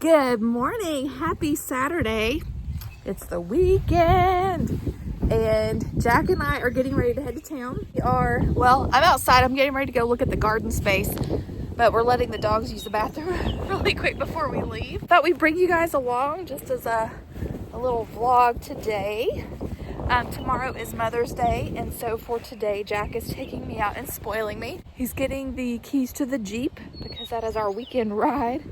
Good morning. Happy Saturday. It's the weekend and Jack and I are getting ready to head to town. I'm outside. I'm getting ready to go look at the garden space, but we're letting the dogs use the bathroom really quick before we leave. Thought we'd bring you guys along just as a little vlog today. Tomorrow is Mother's Day, and so for today, Jack is taking me out and spoiling me. He's getting the keys to the Jeep because that is our weekend ride.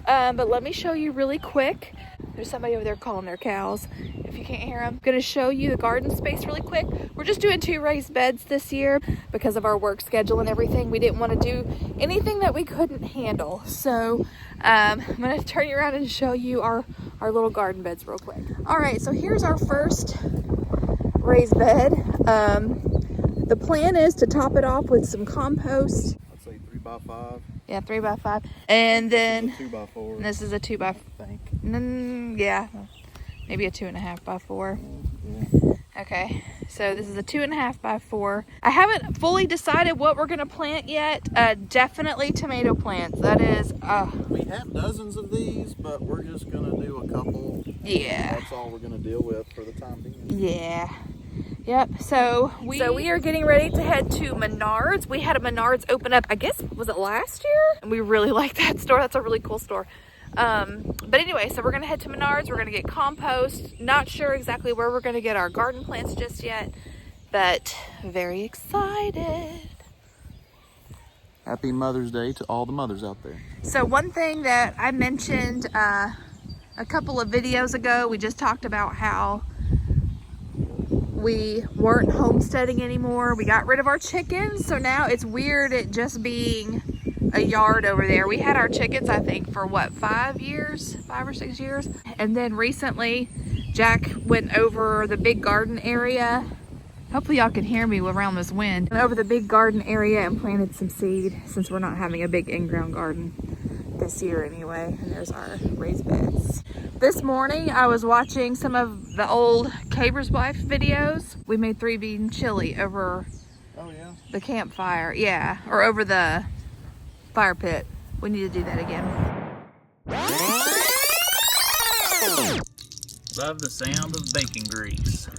But let me show you really quick. There's somebody over there calling their cows. If you can't hear them, I'm gonna show you the garden space really quick. We're just doing 2 raised beds this year because of our work schedule and everything. We didn't want to do anything that we couldn't handle. So I'm gonna turn you around and show you our little garden beds real quick. All right, so here's our first raised bed. The plan is to top it off with some compost. I'd say 3x5. Yeah, 3x5, and then 2x4. this is a 2x. Yeah, maybe a 2.5x4. Yeah. Okay, so this is a 2.5x4. I haven't fully decided what we're gonna plant yet. Definitely tomato plants. That is. We have dozens of these, but we're just gonna do a couple. Yeah. That's all we're gonna deal with for the time being. Yeah. Yep, so we are getting ready to head to Menards. We had a Menards open up, I guess, was it last year? And we really like that store. That's a really cool store. But anyway, so we're gonna head to Menards. We're gonna get compost. Not sure exactly where we're gonna get our garden plants just yet, but very excited. Happy Mother's Day to all the mothers out there. So one thing that I mentioned a couple of videos ago, we just talked about how we weren't homesteading anymore. We got rid of our chickens, so now it's weird it just being a yard over there. We had our chickens, I think, for what, 5 or 6 years? And then recently, Jack went over the big garden area. Hopefully y'all can hear me around this wind. Went over the big garden area and planted some seed since we're not having a big in-ground garden this year anyway. And there's our raised beds. This morning I was watching some of the old Caber's Wife videos. We made 3-bean chili over the campfire. Yeah, or over the fire pit. We need to do that again. Love the sound of bacon grease.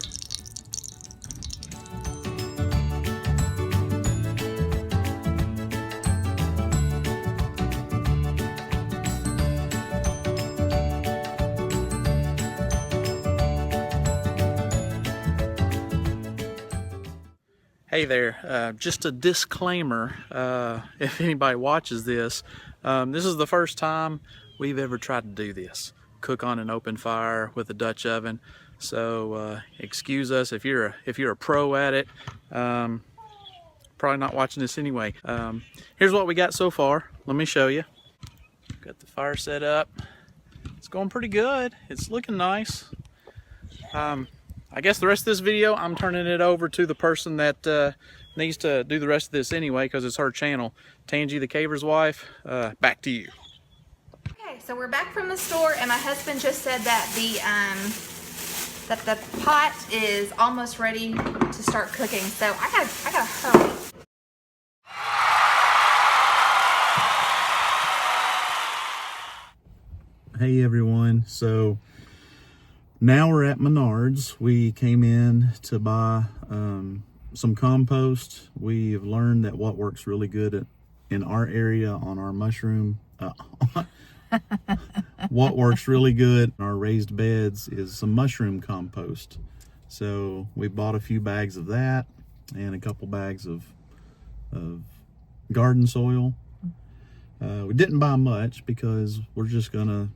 Hey there, just a disclaimer, if anybody watches this, this is the first time we've ever tried to do this. Cook on an open fire with a Dutch oven. So excuse us if you're a pro at it. Probably not watching this anyway. Here's what we got so far. Let me show you. Got the fire set up. It's going pretty good. It's looking nice. I guess the rest of this video, I'm turning it over to the person that needs to do the rest of this anyway, because it's her channel. Tangie, the Caber's Wife, back to you. Okay, so we're back from the store, and my husband just said that the pot is almost ready to start cooking. So I gotta hurry. Hey everyone, so now we're at Menards. We came in to buy some compost. We've learned that what works really good in our area on our mushroom, what works really good in our raised beds is some mushroom compost. So we bought a few bags of that and a couple bags of garden soil. We didn't buy much because we're just gonna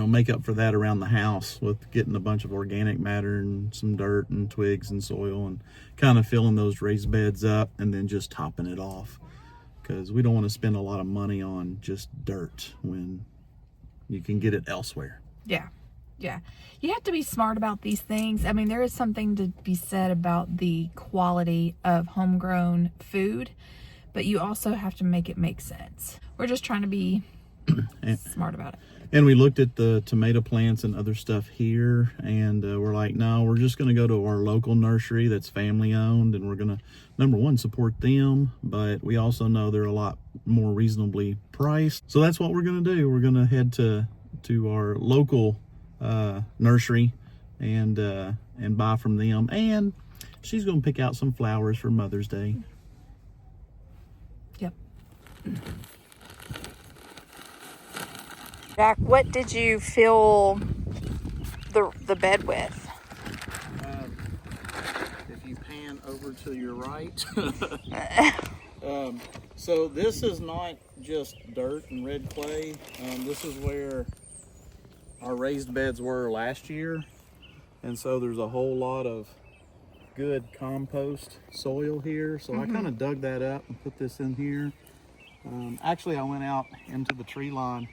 make up for that around the house with getting a bunch of organic matter and some dirt and twigs and soil and kind of filling those raised beds up and then just topping it off, because we don't want to spend a lot of money on just dirt when you can get it elsewhere. Yeah. You have to be smart about these things. I mean, there is something to be said about the quality of homegrown food, but you also have to make it make sense. We're just trying to be Smart about it. And we looked at the tomato plants and other stuff here, and we're like, no, we're just going to go to our local nursery that's family owned, and we're going to, number one, support them, but we also know they're a lot more reasonably priced. So that's what we're going to do. We're going to head to our local nursery and buy from them. And she's going to pick out some flowers for Mother's Day. Yep. Jack, what did you fill the bed with? If you pan over to your right. So this is not just dirt and red clay. This is where our raised beds were last year. And so there's a whole lot of good compost soil here. So I kind of dug that up and put this in here. Actually, I went out into the tree line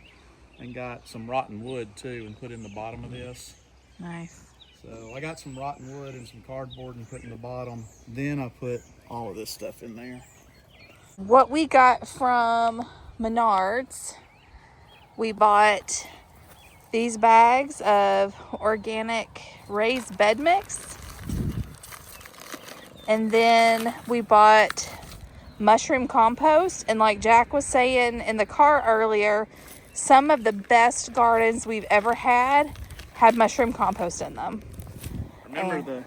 and got some rotten wood too and put in the bottom of this. Nice. So I got some rotten wood and some cardboard and put in the bottom. Then I put all of this stuff in there. What we got from Menards, we bought these bags of organic raised bed mix. And then we bought mushroom compost. And like Jack was saying in the car earlier, some of the best gardens we've ever had mushroom compost in them. Remember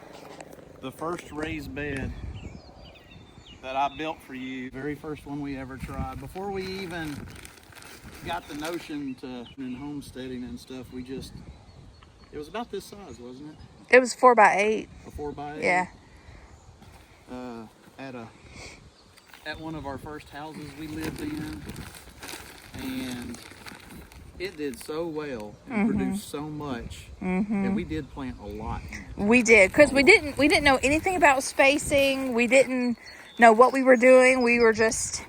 the first raised bed that I built for you, very first one we ever tried, before we even got the notion to in homesteading and stuff, it was about this size, wasn't it? It was 4x8. A 4x8? Yeah. At one of our first houses we lived in, and it did so well and produced so much, and we did plant a lot. We did, because we didn't know anything about spacing. We didn't know what we were doing. We were just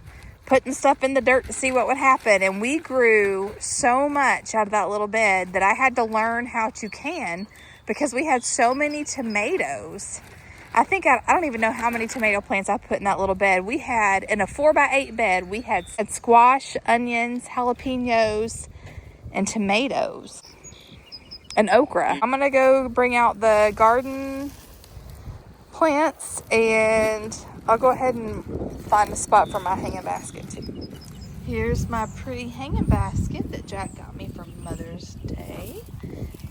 putting stuff in the dirt to see what would happen, and we grew so much out of that little bed that I had to learn how to can, because we had so many tomatoes. I think I don't even know how many tomato plants I put in that little bed. We had, in a 4x8 bed, we had squash, onions, jalapenos, and tomatoes, and okra. I'm gonna go bring out the garden plants, and I'll go ahead and find a spot for my hanging basket too. Here's my pretty hanging basket that Jack got me for Mother's Day.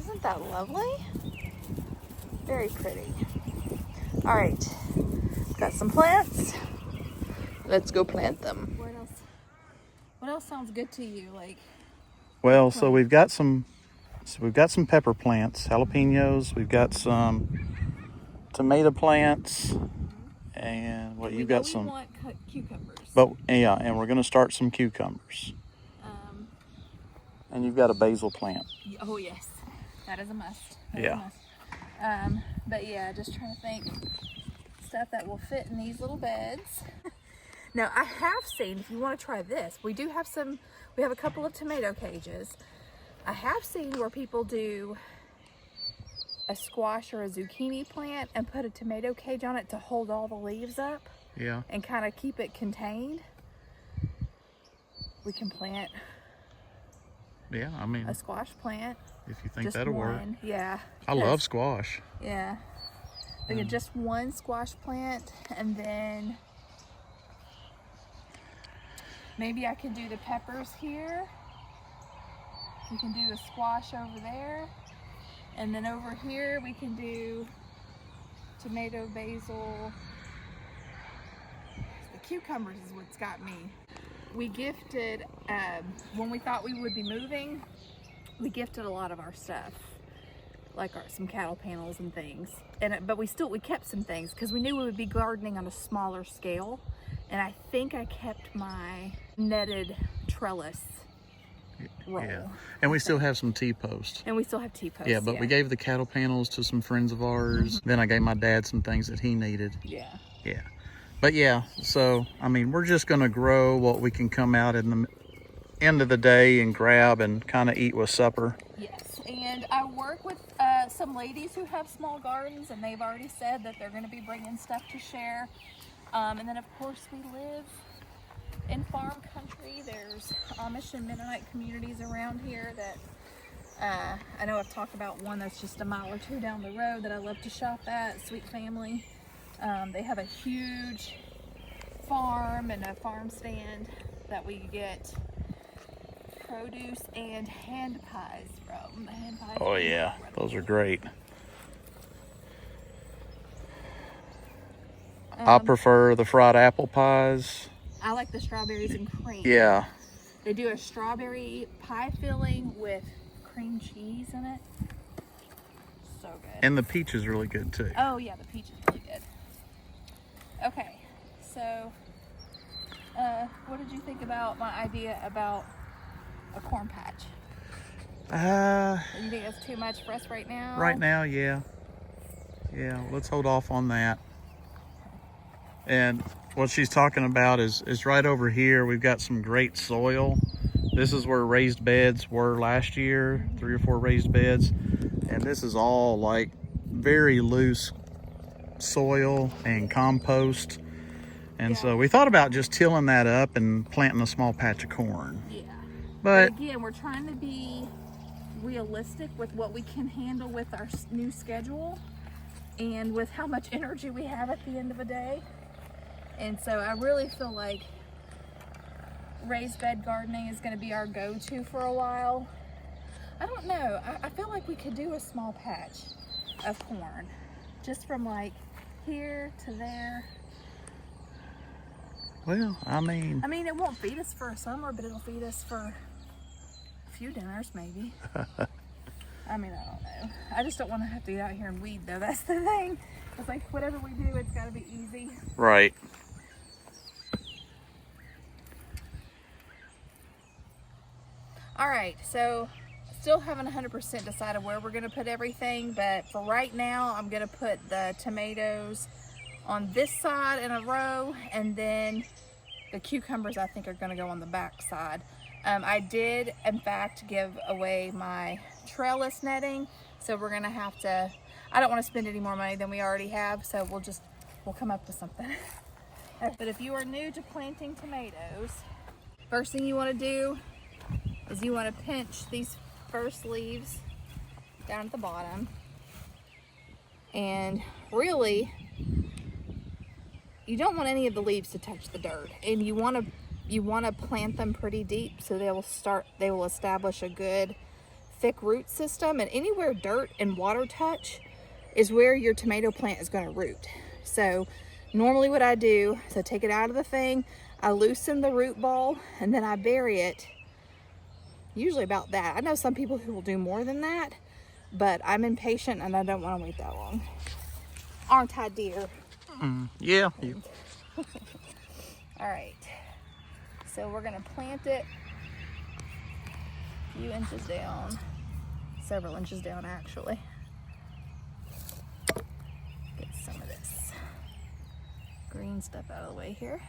Isn't that lovely? Very pretty. All right, got some plants. Let's go plant them. What else sounds good to you? Well, so we've got some pepper plants, jalapenos. We've got some tomato plants, and you got some. We want cucumbers. But yeah, and we're gonna start some cucumbers. And you've got a basil plant. Oh yes, that is a must. But yeah, just trying to think stuff that will fit in these little beds. Now I have seen, if you want to try this, we have a couple of tomato cages. I have seen where people do a squash or a zucchini plant and put a tomato cage on it to hold all the leaves up. Yeah. And kind of keep it contained. We can plant a squash plant. If you think just that'll work. Yeah. I love squash. Yeah. We get just one squash plant, and then maybe I can do the peppers here. We can do a squash over there. And then over here we can do tomato, basil. The cucumbers is what's got me. We gifted, when we thought we would be moving, we gifted a lot of our stuff, like some cattle panels and things. But we kept some things because we knew we would be gardening on a smaller scale. And I think I kept my netted trellis roll. Yeah, and we still have some T-posts. And we still have T-posts. Yeah, but we gave the cattle panels to some friends of ours. Then I gave my dad some things that he needed. Yeah. Yeah. But yeah, so, I mean, we're just going to grow what we can come out in the end of the day and grab and kind of eat with supper. Yes, and I work with some ladies who have small gardens, and they've already said that they're going to be bringing stuff to share. And then, of course, we live in farm country. There's Amish and Mennonite communities around here that I know I've talked about one that's just a mile or two down the road that I love to shop at, Sweet Family. They have a huge farm and a farm stand that we get produce and hand pies from. The hand pies. Oh yeah, those are great. I prefer the fried apple pies. I like the strawberries and cream. Yeah. They do a strawberry pie filling with cream cheese in it. So good. And the peach is really good too. Oh yeah, the peach is really good. Okay, so what did you think about my idea about a corn patch? You think that's too much for us right now? Right now, yeah. Yeah, let's hold off on that. And what she's talking about is right over here. We've got some great soil. This is where raised beds were last year, 3 or 4 raised beds. And this is all like very loose soil and compost. And so we thought about just tilling that up and planting a small patch of corn. Yeah. But again, we're trying to be realistic with what we can handle with our new schedule and with how much energy we have at the end of the day. And so I really feel like raised bed gardening is going to be our go-to for a while. I don't know. I feel like we could do a small patch of corn just from like here to there. well, I mean, it won't feed us for a summer, but it'll feed us for a few dinners maybe. I don't know. I just don't want to have to get out here and weed though. That's the thing. It's like whatever we do, it's got to be easy. right. All right, so still haven't 100% decided where we're gonna put everything, but for right now, I'm gonna put the tomatoes on this side in a row, and then the cucumbers I think are gonna go on the back side. I did, in fact, give away my trellis netting, so we're gonna have to, I don't wanna spend any more money than we already have, so we'll come up with something. But if you are new to planting tomatoes, first thing you wanna do is you want to pinch these first leaves down at the bottom, and really you don't want any of the leaves to touch the dirt, and you want to plant them pretty deep so they will establish a good thick root system, and anywhere dirt and water touch is where your tomato plant is going to root. So normally what I do is I take it out of the thing, I loosen the root ball, and then I bury it usually about that. I know some people who will do more than that, but I'm impatient and I don't want to wait that long. Aren't I, dear? Yeah. All right. So we're going to plant it a few inches down. Several inches down, actually. Get some of this green stuff out of the way here.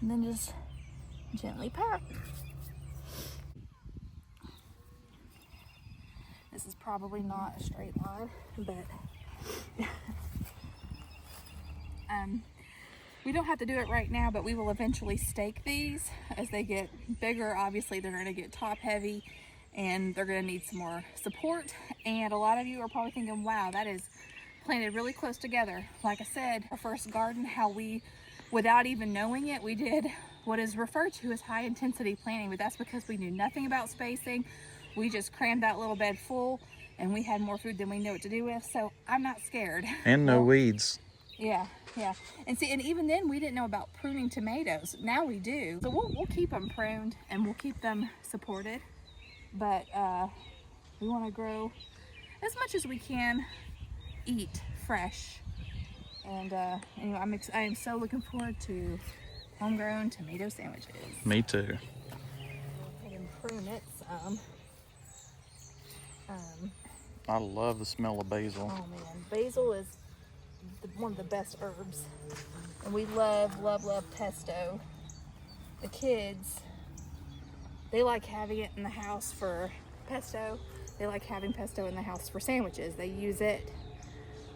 And then just gently pat. This is probably not a straight line, but we don't have to do it right now, but we will eventually stake these. As they get bigger, obviously they're going to get top heavy and they're going to need some more support. And a lot of you are probably thinking, wow, that is planted really close together. Like I said, our first garden, how we, without even knowing it, we did what is referred to as high intensity planting, but that's because we knew nothing about spacing. We just crammed that little bed full and we had more food than we knew what to do with. So I'm not scared. And no weeds. Yeah. And see, and even then we didn't know about pruning tomatoes. Now we do. So we'll keep them pruned and we'll keep them supported. But we want to grow as much as we can, eat fresh. And anyway, I am so looking forward to homegrown tomato sandwiches. Me too. I can prune it some. I love the smell of basil. Oh man, basil is one of the best herbs, and we love pesto. The kids, they like having it in the house for pesto, they like having pesto in the house for sandwiches. They use it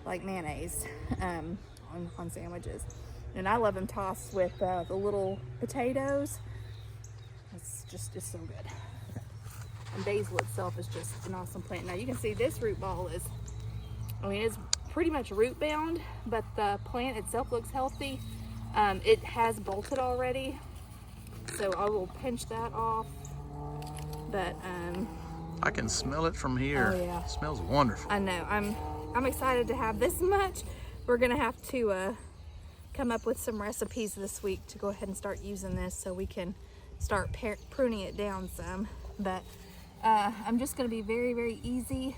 like mayonnaise on sandwiches. And I love them tossed with the little potatoes. It's so good. And basil itself is just an awesome plant. Now you can see this root ball is, it's pretty much root bound, but the plant itself looks healthy. It has bolted already, so I will pinch that off. But I can smell it from here. Oh yeah, it smells wonderful. I know. I'm excited to have this much. We're gonna have to come up with some recipes this week to go ahead and start using this, so we can start pruning it down some. But I'm just gonna be very, very easy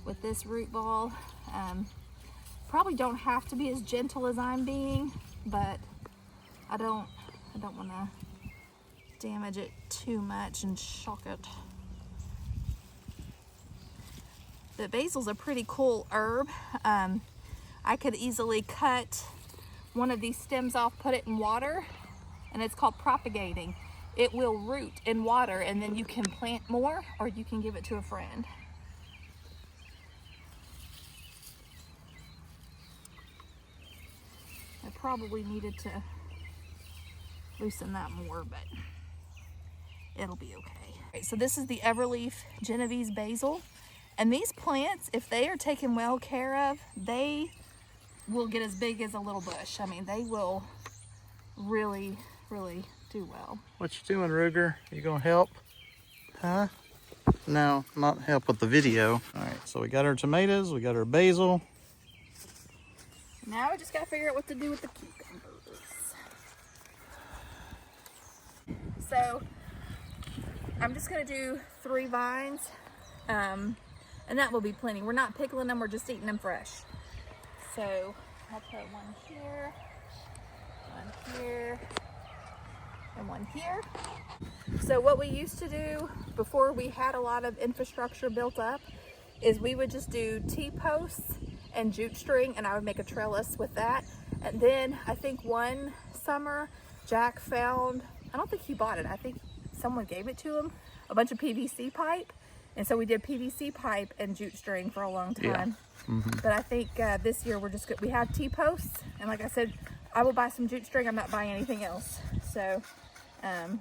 with this root ball. Probably don't have to be as gentle as I'm being, but I don't want to damage it too much and shock it. The basil's a pretty cool herb. I could easily cut one of these stems off, put it in water, and it's called propagating. It will root in water, and then you can plant more, or you can give it to a friend. I probably needed to loosen that more, but it'll be okay. Okay, so this is the Everleaf Genovese basil. And these plants, if they are taken well care of, they will get as big as a little bush. They will really, really do well. What you doing, Ruger? You gonna help? Huh? No, not help with the video. All right, so we got our tomatoes, we got our basil. Now we just gotta figure out what to do with the cucumbers. So I'm just gonna do 3 vines, and that will be plenty. We're not pickling them, we're just eating them fresh. So I'll put one here, and one here. So what we used to do before we had a lot of infrastructure built up is we would just do T-posts and jute string, and I would make a trellis with that. And then I think one summer Jack found, I don't think he bought it, I think someone gave it to him, a bunch of PVC pipe. And so we did PVC pipe and jute string for a long time. Yeah. Mm-hmm. But I think this year we're just good. We have T-posts, and like I said, I will buy some jute string. I'm not buying anything else. So I'm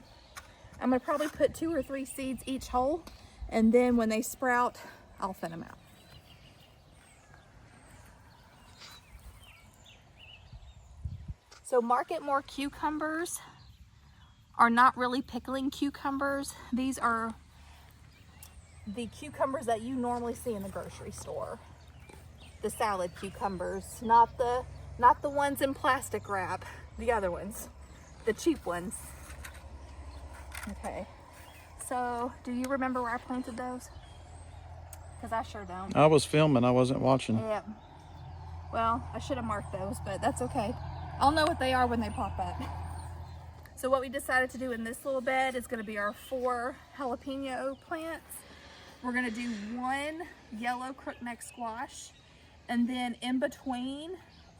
gonna probably put 2 or 3 seeds each hole, and then when they sprout, I'll thin them out. So Market More cucumbers are not really pickling cucumbers. These are the cucumbers that you normally see in the grocery store. The salad cucumbers, not the ones in plastic wrap, the other ones, the cheap ones. Okay, so do you remember where I planted those? Because I sure don't. I was filming, I wasn't watching. Yeah. Well, I should have marked those, but that's okay. I'll know what they are when they pop up. So what we decided to do in this little bed is gonna be our 4 jalapeno plants. We're gonna do 1 yellow crookneck squash, and then in between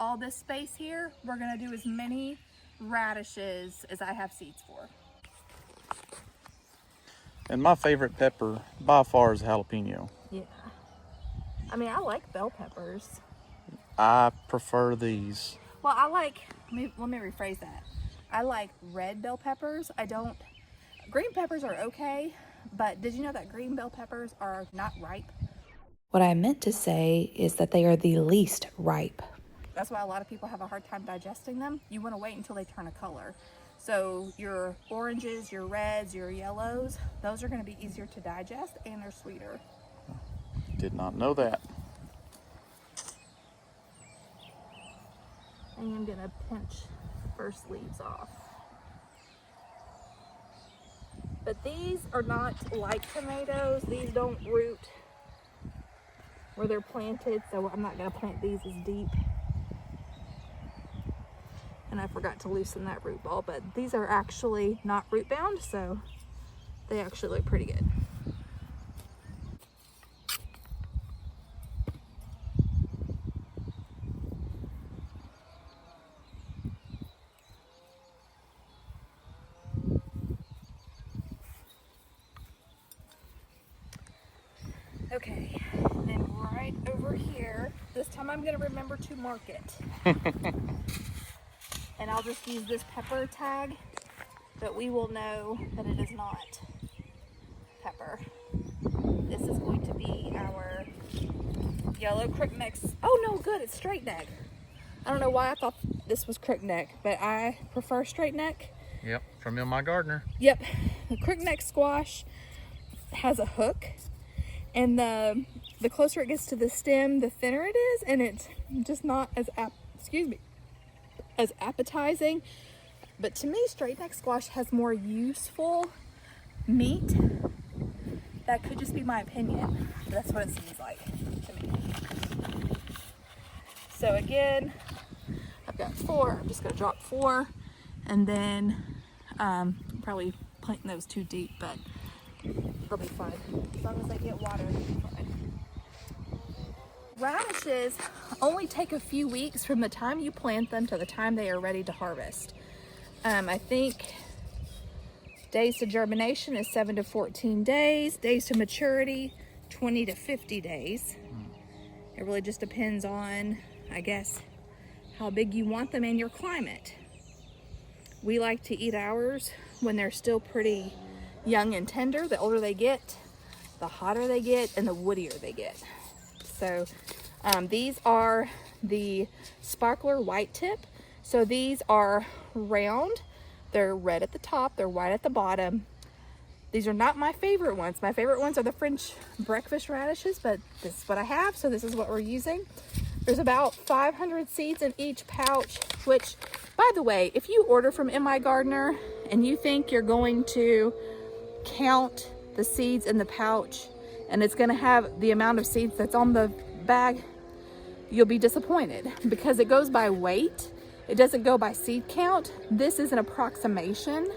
all this space here, we're gonna do as many radishes as I have seeds for. And my favorite pepper by far is jalapeno. Yeah. I like bell peppers. I prefer these. Well, I like, let me rephrase that. I like red bell peppers. Green peppers are okay, but did you know that green bell peppers are not ripe? What I meant to say is that they are the least ripe. That's why a lot of people have a hard time digesting them. You want to wait until they turn a color. So your oranges, your reds, your yellows, those are going to be easier to digest, and they're sweeter. Did not know that. And I'm going to pinch the first leaves off. But these are not like tomatoes. These don't root where they're planted, so I'm not going to plant these as deep. And I forgot to loosen that root ball, but these are actually not root bound, so they actually look pretty good. Okay, and then right over here, this time I'm gonna remember to mark it. And I'll just use this pepper tag, but we will know that it is not pepper. This is going to be our yellow crookneck. Oh no, good, it's straight neck. I don't know why I thought this was crookneck, but I prefer straight neck. Yep, from My Gardener. Yep, the crookneck squash has a hook, and the closer it gets to the stem, the thinner it is, and it's just not as as appetizing. But to me, straight neck squash has more useful meat. That could just be my opinion, but that's what it seems like to me. So again, I've got 4. I'm just gonna drop 4, and then probably planting those too deep, but it'll be fine. As long as I get water, it'll be fine. Radishes only take a few weeks from the time you plant them to the time they are ready to harvest. I think days to germination is 7 to 14 days. Days to maturity, 20 to 50 days. It really just depends on, I guess, how big you want them and your climate. We like to eat ours when they're still pretty young and tender. The older they get, the hotter they get and the woodier they get. So these are the sparkler white tip. So these are round. They're red at the top, they're white at the bottom. These are not my favorite ones. My favorite ones are the French breakfast radishes, but this is what I have, so this is what we're using. There's about 500 seeds in each pouch, which, by the way, if you order from My Gardener and you think you're going to count the seeds in the pouch and it's gonna have the amount of seeds that's on the bag, you'll be disappointed because it goes by weight. It doesn't go by seed count. This is an approximation.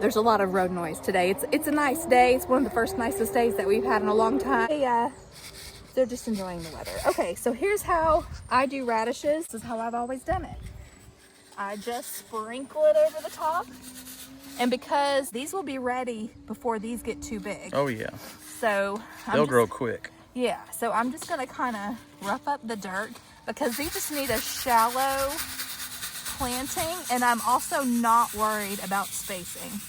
There's a lot of road noise today. It's a nice day. It's one of the first nicest days that we've had in a long time. They're just enjoying the weather. Okay, so here's how I do radishes. This is how I've always done it. I just sprinkle it over the top. And because these will be ready before these get too big. Oh yeah. So they'll grow quick. Yeah, so I'm just gonna kind of rough up the dirt because these just need a shallow planting, and I'm also not worried about spacing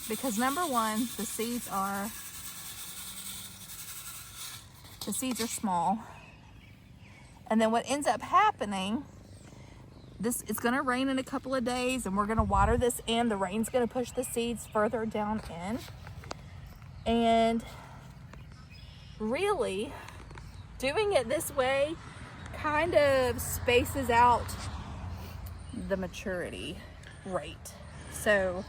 because number one, the seeds are small, and then what ends up happening, it's gonna rain in a couple of days and we're gonna water this in. The rain's gonna push the seeds further down in, and really doing it this way kind of spaces out the maturity rate. So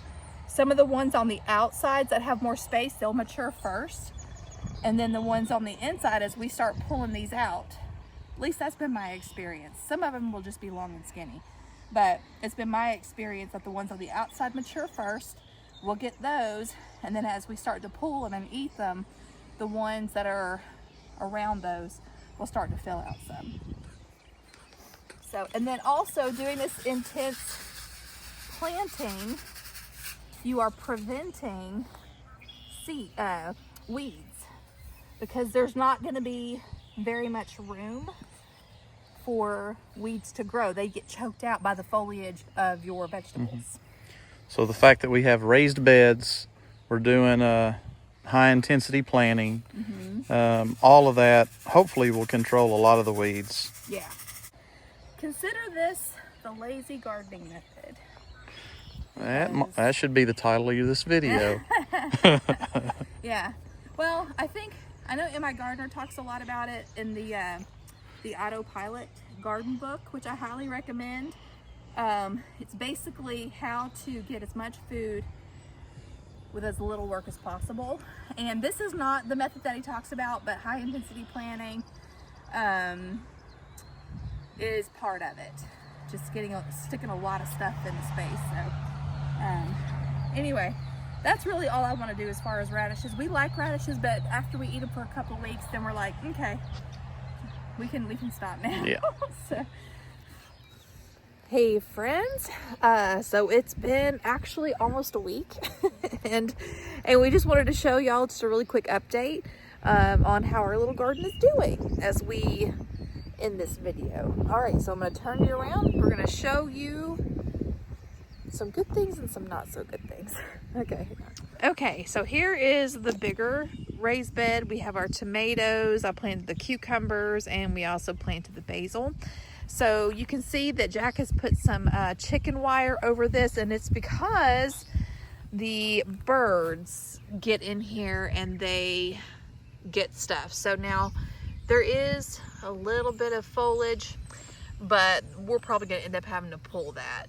some of the ones on the outsides that have more space, they'll mature first, and then the ones on the inside, as we start pulling these out, at least that's been my experience. Some of them will just be long and skinny, but it's been my experience that the ones on the outside mature first. We'll get those, and then as we start to pull them and eat them, the ones that are around those will start to fill out some. So, and then also doing this intense planting, you are preventing weeds, because there's not going to be very much room for weeds to grow. They get choked out by the foliage of your vegetables. So the fact that we have raised beds, we're doing high intensity planting, all of that hopefully will control a lot of the weeds. Yeah. Consider this the lazy gardening method. That should be the title of this video. Yeah. Well, I know My Gardener talks a lot about it in the Autopilot garden book, which I highly recommend. It's basically how to get as much food with as little work as possible. And this is not the method that he talks about, but high intensity planting is part of it. Just sticking a lot of stuff into space. So anyway, that's really all I want to do as far as radishes. We like radishes, but after we eat them for a couple weeks, then we're like, okay, we can stop now. Yeah. So Hey friends, so it's been actually almost a week and we just wanted to show y'all just a really quick update on how our little garden is doing as we end this video. All right, so I'm going to turn you around. We're going to show you some good things and some not so good things. Okay, so here is the bigger raised bed. We have our tomatoes, I planted the cucumbers, and we also planted the basil. So you can see that Jack has put some chicken wire over this, and it's because the birds get in here and they get stuff. So now there is a little bit of foliage, but we're probably going to end up having to pull that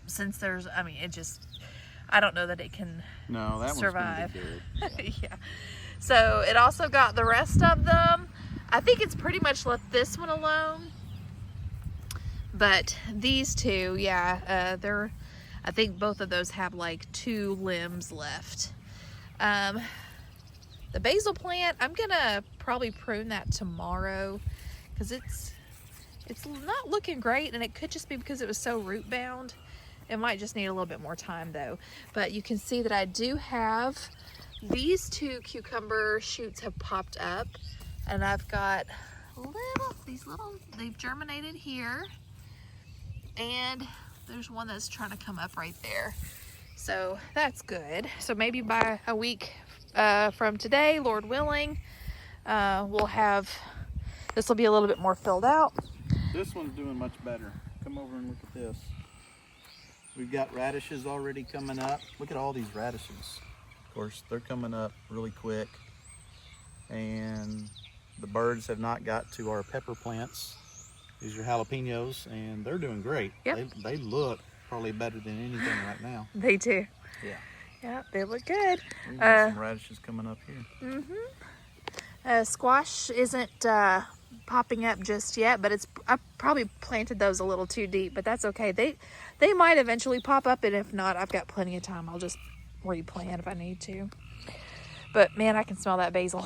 since there's, I mean, it just, I don't know that it can survive. One's good. Yeah. So it also got the rest of them. I think it's pretty much left this one alone, but these two, yeah, I think both of those have like 2 limbs left. The basil plant, I'm gonna probably prune that tomorrow because it's not looking great, and it could just be because it was so root bound. It might just need a little bit more time though. But you can see that I do have these 2 cucumber shoots have popped up. And I've got they've germinated here. And there's one that's trying to come up right there. So that's good. So maybe by a week from today, Lord willing, we'll have, this will be a little bit more filled out. This one's doing much better. Come over and look at this. We've got radishes already coming up. Look at all these radishes. Of course, they're coming up really quick. And the birds have not got to our pepper plants. These are jalapenos, and they're doing great. Yep. They look probably better than anything right now. They do. Yeah. Yeah, they look good. We've got some radishes coming up here. Squash isn't popping up just yet, but I probably planted those a little too deep, but that's okay. They might eventually pop up, and if not, I've got plenty of time. I'll just replant if I need to. But man, I can smell that basil.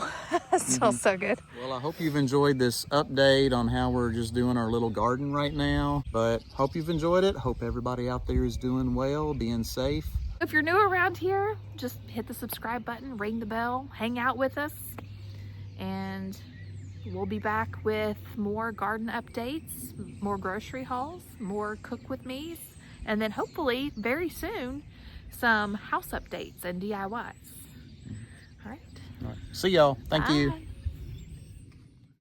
It smells so good. Well, I hope you've enjoyed this update on how we're just doing our little garden right now. But hope you've enjoyed it. Hope everybody out there is doing well, being safe. If you're new around here, just hit the subscribe button, ring the bell, hang out with us, and we'll be back with more garden updates, more grocery hauls, more cook with me's, and then hopefully very soon some house updates and DIYs. All right. See y'all. Thank you. Bye.